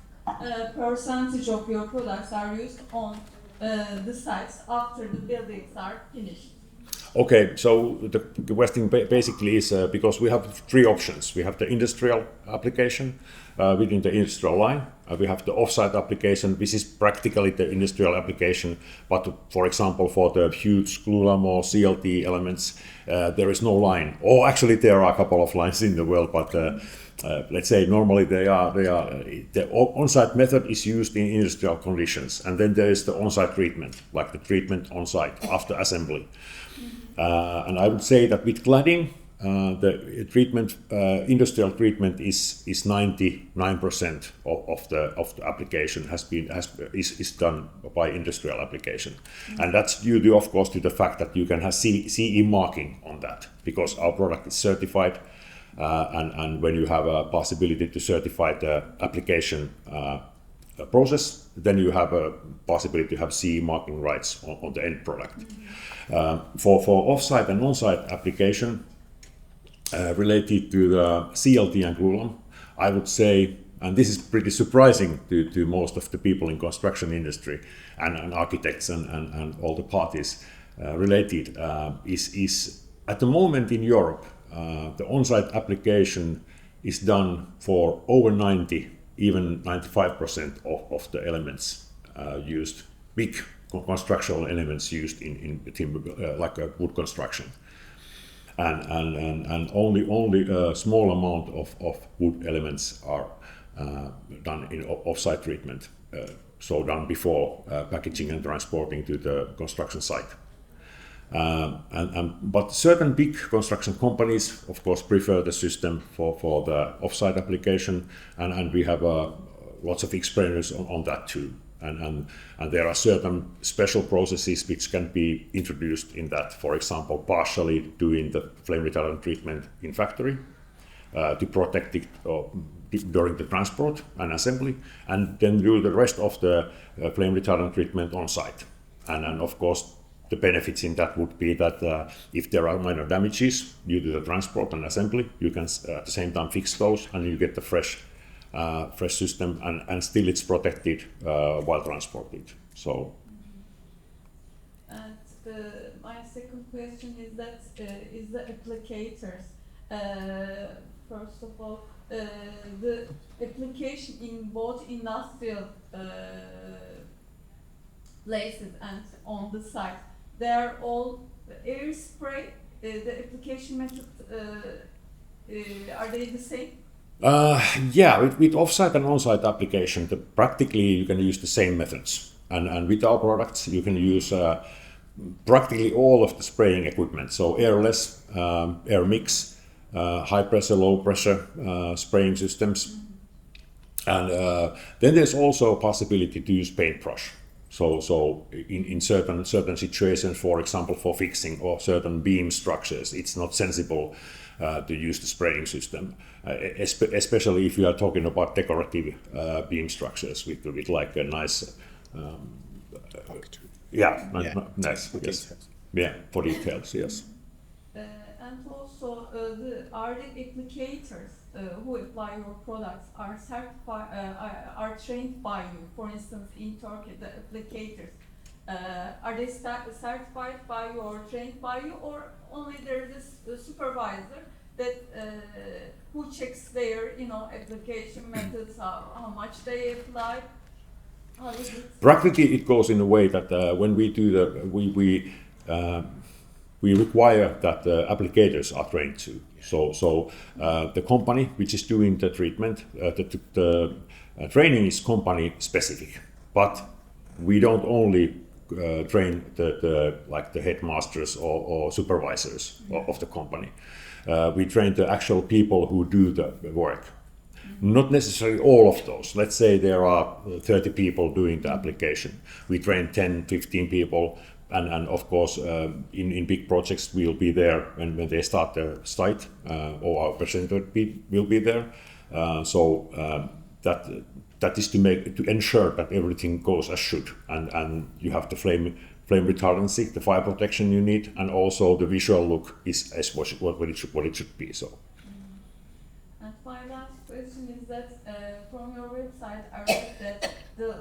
percentage of your products are used on the sites after the buildings are finished? Okay, so the question basically is because we have three options. We have the industrial application within the industrial line. We have the off-site application. This is practically the industrial application, but for example, for the huge glulam or CLT elements, there is no line. Or actually, there are a couple of lines in the world, but let's say normally the on-site method is used in industrial conditions, and then there is the on-site treatment, like the treatment on-site after assembly. And I would say that with cladding, the treatment, industrial treatment is 99% of the application is done by industrial application, and that's due to, of course, to the fact that you can have CE marking on that, because our product is certified, and when you have a possibility to certify the application process, then you have a possibility to have CE marking rights on the end product. For off-site and on-site application related to the CLT and glulam, I would say, and this is pretty surprising to most of the people in construction industry and architects and all the parties related, is at the moment in Europe, the on-site application is done for over 90, even 95% of the elements used, big constructional elements used in timber, like a wood construction, and only a small amount of wood elements are done in off-site treatment, so done before packaging and transporting to the construction site. But certain big construction companies, of course, prefer the system for the off-site application, and we have lots of experience on that too. And there are certain special processes which can be introduced in that. For example, partially doing the flame retardant treatment in factory to protect it during the transport and assembly, and then do the rest of the flame retardant treatment on site. And of course, the benefits in that would be that if there are minor damages due to the transport and assembly, you can at the same time fix those, and you get the fresh system, and still it's protected while transported. So. And my second question is that is the applicators. First of all, the application in both industrial places and on the site, they are all air spray. The application method, are they the same? Yeah, with off-site and on-site application, practically you can use the same methods. And with our products, you can use practically all of the spraying equipment. So airless, air mix, high pressure, low pressure spraying systems. And then there's also a possibility to use paintbrush. So in certain situations, for example, for fixing or certain beam structures, it's not sensible to use the spraying system, especially if you are talking about decorative beam structures with like a nice, nice, yes, yeah, for details, yes. And also, are the applicators who apply your products are certified, are trained by you? For instance, in Turkey, the applicators are they certified by you or trained by you, or only there is a supervisor that who checks their application methods, how much they apply? How is it? Practically, it goes in a way that when we do we require that the applicators are trained too. So the company which is doing the treatment, the training is company specific, but we don't only train the headmasters or supervisors of the company. We train the actual people who do the work. Not necessarily all of those. Let's say there are 30 people doing the application. We train 10, 15 people. And of course, in big projects, we'll be there when they start the site, or our representative will be there. That is to ensure that everything goes as should, and you have the flame retardancy, the fire protection you need, and also the visual look is as what it should be. So. And my last question is that from your website, I read that the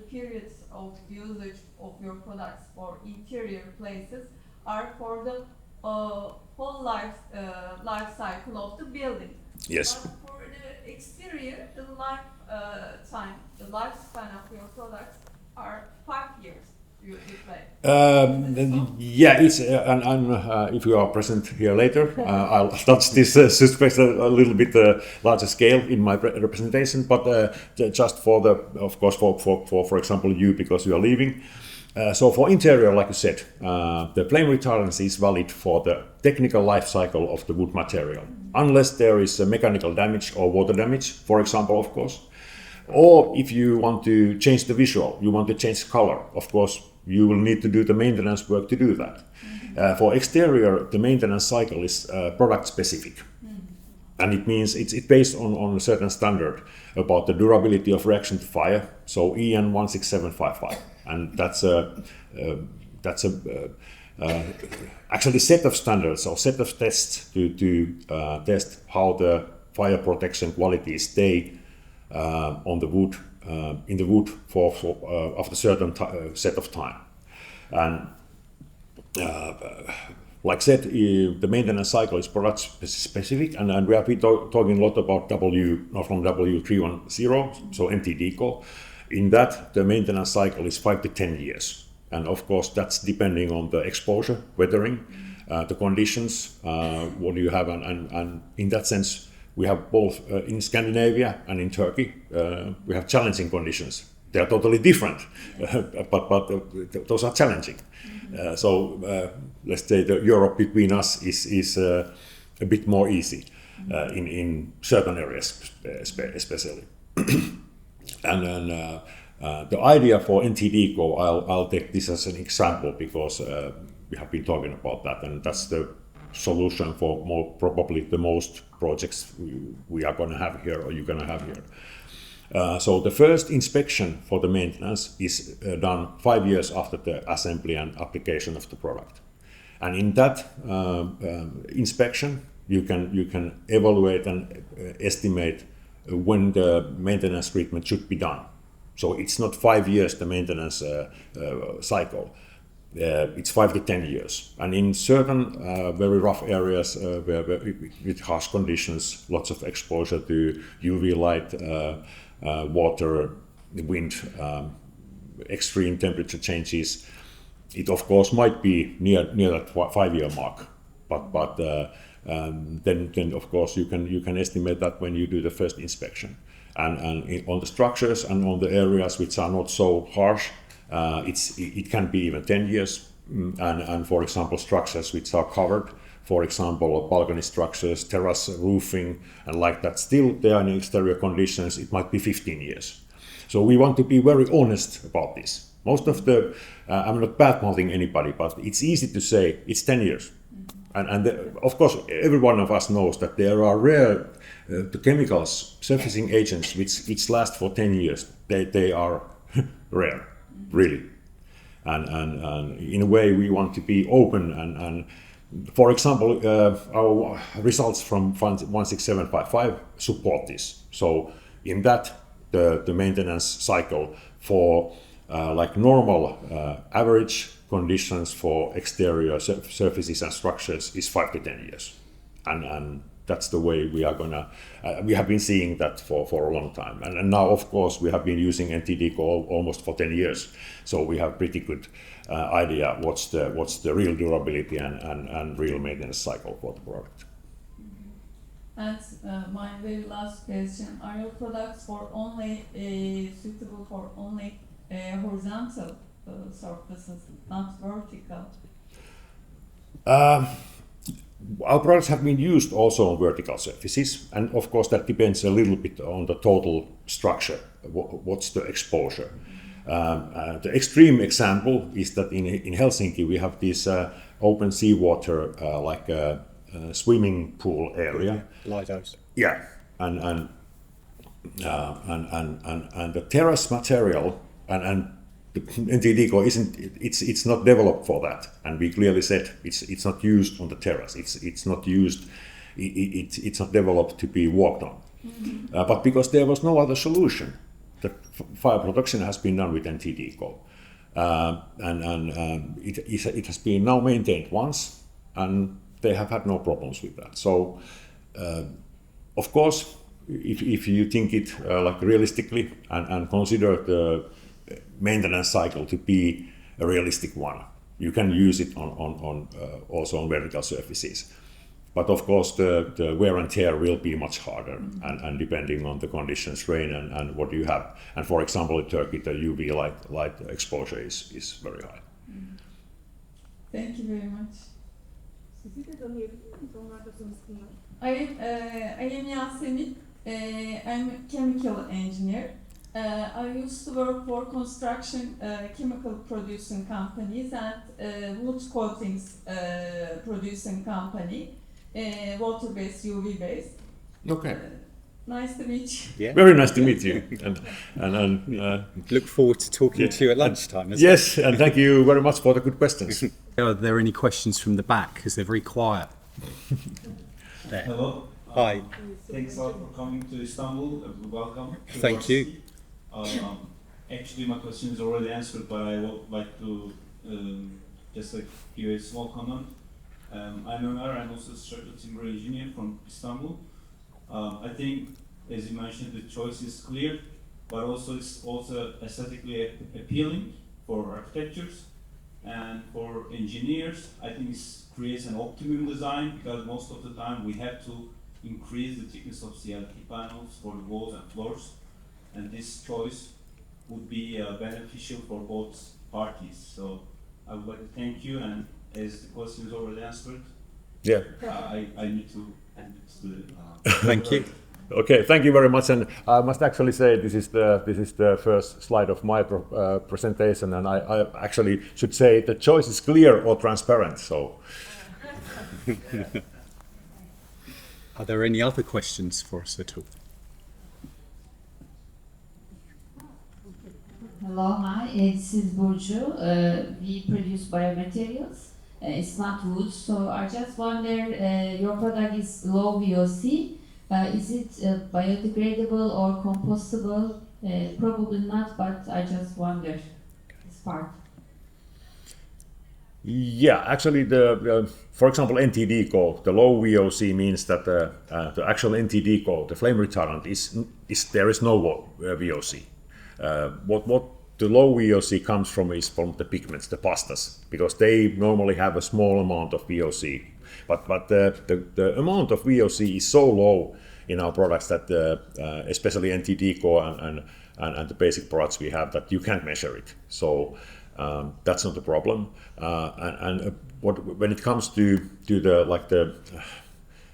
periods of usage of your products for interior places are for the whole life cycle of the building. Yes. But for the exterior, the lifespan of your products are 5 years. You play. Yeah, it's and if you are present here later, I'll touch this subject a little bit larger scale in my representation. But just for of course, for example, you, because you are leaving. So for interior, like you said, the flame retardancy is valid for the technical life cycle of the wood material, unless there is a mechanical damage or water damage, for example, of course. Or if you want to change the visual, you want to change color, of course, you will need to do the maintenance work to do that. For exterior, the maintenance cycle is product specific. And it means it's based on a certain standard about the durability of reaction to fire, so EN 16755. And that's actually set of standards or set of tests to test how the fire protection quality stay on the wood, in the wood for after a certain set of time. And like I said, the maintenance cycle is product specific, and we have been talking a lot about W310, so MTD. In that, the maintenance cycle is 5 to 10 years. And of course, that's depending on the exposure, weathering, the conditions, what do you have, and in that sense, we have both in Scandinavia and in Turkey, we have challenging conditions. They are totally different, but those are challenging. So let's say the Europe between us is a bit more easy in certain areas, especially. And then the idea for NTD-Co, I'll take this as an example because we have been talking about that, and that's the solution for probably the most projects we are going to have here, or you're going to have here. So the first inspection for the maintenance is done 5 years after the assembly and application of the product. And in that inspection, you can evaluate and estimate when the maintenance treatment should be done. So it's not 5 years the maintenance cycle. it's 5 to 10 years. And in certain very rough areas where with harsh conditions, lots of exposure to UV light, water, wind, extreme temperature changes, it of course might be near that 5-year mark. But then of course you can estimate that when you do the first inspection. And on the structures and on the areas which are not so harsh, it can be even 10 years. And for example, structures which are covered, for example, balcony structures, terrace roofing, and like that, still they are in exterior conditions, it might be 15 years. So we want to be very honest about this. Most of the, I'm not bad-mouthing anybody, but it's easy to say it's 10 years. And of course, every one of us knows that there are rare chemicals, surfacing agents, which last for 10 years. They are rare, really. And in a way, we want to be open. And for example, our results from Fund 16755 support this. So in that, the maintenance cycle for like normal average conditions for exterior surfaces and structures is 5 to 10 years. And that's the way we are gonna, we have been seeing that for a long time. And now, of course, we have been using NTD almost for 10 years. So we have pretty good idea what's the real durability and real maintenance cycle for the product. And my very last question, are your products for only suitable for only horizontal surfaces, not vertical? Our products have been used also on vertical surfaces, and of course that depends a little bit on the total structure, what's the exposure. The extreme example is that in Helsinki we have this open seawater, like a swimming pool area. Lidos. Yeah, and the terrace material and the NTD it's not developed for that, and we clearly said it's not used on the terrace. It's not used. It's not developed to be walked on. Mm-hmm. But because there was no other solution, the fire protection has been done with NTD and it has been now maintained once, and they have had no problems with that. So, of course, if you think it like realistically and consider the maintenance cycle to be a realistic one, you can use it on also on vertical surfaces. But of course, the wear and tear will be much harder, and depending on the conditions, rain and what you have. And for example, in Turkey, the UV light exposure is very high. Thank you very much. Sizi de tanıyabilir miyiz? Onlar da tanısınlar. I am Yasemin. I'm a chemical engineer. I used to work for construction chemical producing companies and wood coatings producing company, water-based, UV-based. Okay. Nice to meet you. Yeah. Very nice to meet you, and Look forward to talking to you at lunchtime. yes, and thank you very much for the good questions. Are there any questions from the back? Because they're very quiet. There. Hello. Hi. Thanks a lot for coming to Istanbul. Welcome. To Thank you. Actually, my question is already answered, but I would like to just give a small comment. I'm Ömer. I'm also a structural timber engineer from Istanbul. I think, as you mentioned, the choice is clear, but also it's also aesthetically appealing for architectures and for engineers. I think it creates an optimum design, because most of the time we have to increase the thickness of CLT panels for the walls and floors, and this choice would be beneficial for both parties. So I would like to thank you, and as the question is already answered, Yeah. I need to end it to the Thank you. Okay, thank you very much. And I must actually say this is the first slide of my presentation, and I actually should say the choice is clear or transparent. So. Are there any other questions for us at all? Hello, hi, this is Burcu. We produce biomaterials. It's not wood, so I just wonder, your product is low VOC. Is it biodegradable or compostable? Probably not, but I just wonder this part. Yeah, actually, for example, NTD code, the low VOC means that the actual NTD code, the flame retardant, is there is no VOC. What the low VOC comes from is from the pigments, the pastas, because they normally have a small amount of VOC. But the amount of VOC is so low in our products that especially NTD core and the basic products we have, that you can't measure it. So that's not a problem. When it comes to the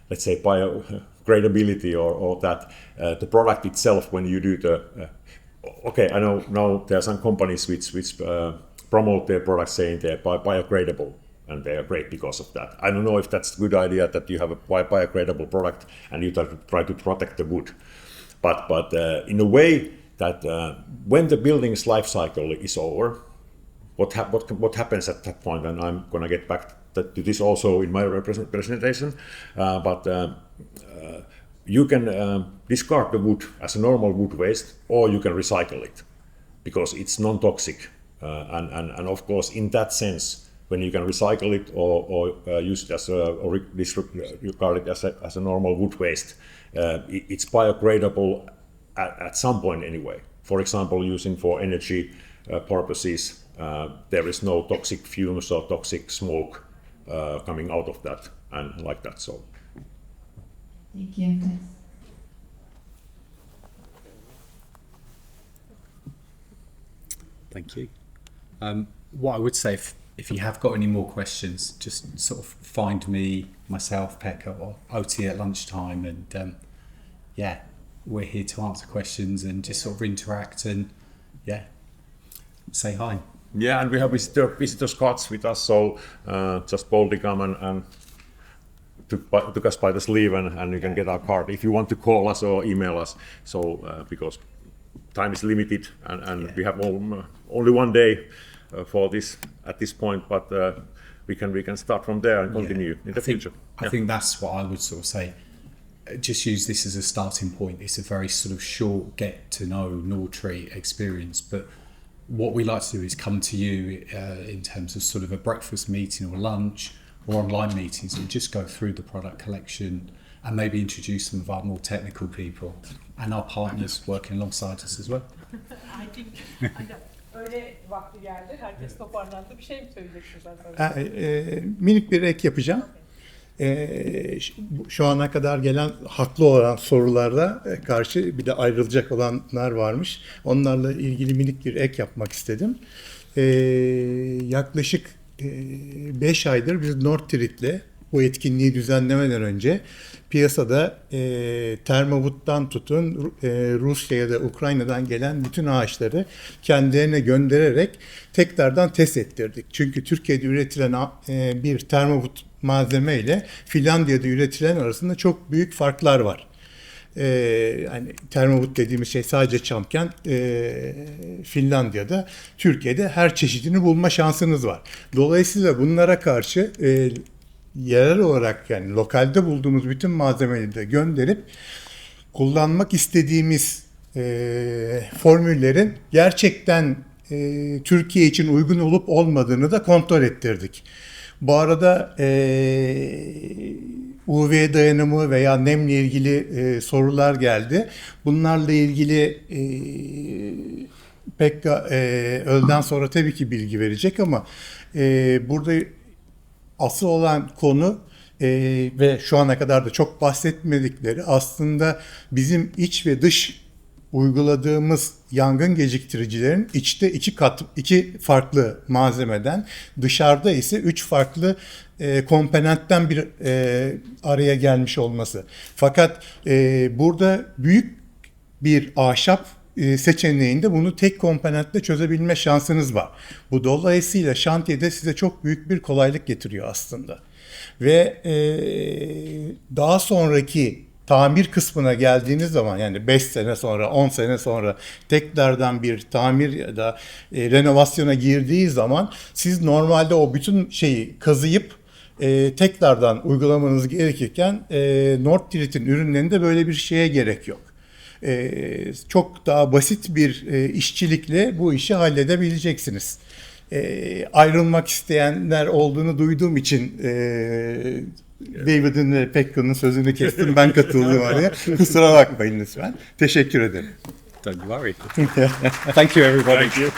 let's say biogradability or that the product itself, when you do okay, I know now there are some companies which promote their products saying they're biogradable, and they are great because of that. I don't know if that's a good idea that you have a biogradable product and you try to protect the wood, but in a way that when the building's life cycle is over, what happens at that point, and I'm going to get back to this also in my presentation, but you can discard the wood as a normal wood waste, or you can recycle it because it's non-toxic, and of course in that sense, when you can recycle it or use it as or regard it as a normal wood waste, it's biogradable at some point anyway. For example, using for energy purposes, there is no toxic fumes or toxic smoke coming out of that, and like that. So. Thank you. Thank you. What I would say, if you have got any more questions, just sort of find me, myself, Pekka, or OT at lunchtime, and yeah, we're here to answer questions and just sort of interact and yeah, say hi. Yeah, and we have visitors cards with us, so just boldly come and took us by the sleeve, and you can get our card if you want to call us or email us. So because time is limited, and we have only one day for this at this point, but we can start from there and continue in the future. I think that's what I would sort of say. Just use this as a starting point. It's a very sort of short get to know Nordtreat experience, but what we like to do is come to you in terms of sort of a breakfast meeting or lunch or online meetings, and just go through the product collection and maybe introduce some of our more technical people and our partners working alongside us as well. I think öyle vakti geldi. Herkes toparlandı. Bir şey mi söyleyeceksiniz? Minik bir ek yapacağım. Şu ana kadar gelen haklı olan sorularda karşı bir de ayrılacak olanlar varmış. Onlarla ilgili minik bir ek yapmak istedim. Yaklaşık 5 aydır biz Nordtreat'le bu etkinliği düzenlemeden önce piyasada Termowood'dan tutun Rusya ya da Ukrayna'dan gelen bütün ağaçları kendilerine göndererek tekrardan test ettirdik. Çünkü Türkiye'de üretilen bir Termowood malzeme ile Finlandiya'da üretilen arasında çok büyük farklar var. Hani Termowood dediğimiz şey sadece çamken Finlandiya'da, Türkiye'de her çeşidini bulma şansınız var. Dolayısıyla bunlara karşı yerel olarak, yani lokalde bulduğumuz bütün malzemeleri de gönderip kullanmak istediğimiz formüllerin gerçekten Türkiye için uygun olup olmadığını da kontrol ettirdik. Bu arada UV dayanımı veya nemle ilgili sorular geldi. Bunlarla ilgili Pekka öğleden sonra tabii ki bilgi verecek ama burada asıl olan konu ve şu ana kadar da çok bahsetmedikleri aslında bizim iç ve dış uyguladığımız yangın geciktiricilerin içte iki farklı malzemeden, dışarıda ise 3 farklı komponentten bir araya gelmiş olması. Fakat burada büyük bir ahşap seçeneğinde bunu tek komponentle çözebilme şansınız var. Bu dolayısıyla şantiyede size çok büyük bir kolaylık getiriyor aslında. Ve daha sonraki tamir kısmına geldiğiniz zaman, yani 5 sene sonra, 10 sene sonra tekrardan bir tamir ya da renovasyona girdiği zaman siz normalde o bütün şeyi kazıyıp tekrardan uygulamanız gerekirken Nordtreat'in ürünlerinde böyle bir şeye gerek yok. Çok daha basit bir işçilikle bu işi halledebileceksiniz. ayrılmak isteyenler olduğunu duyduğum için David'in ve Pekka'nın sözünü kestim. Ben katıldım oraya. Kusura bakmayın lütfen. Teşekkür ederim. Don't worry. Thank you, everybody. Thank you.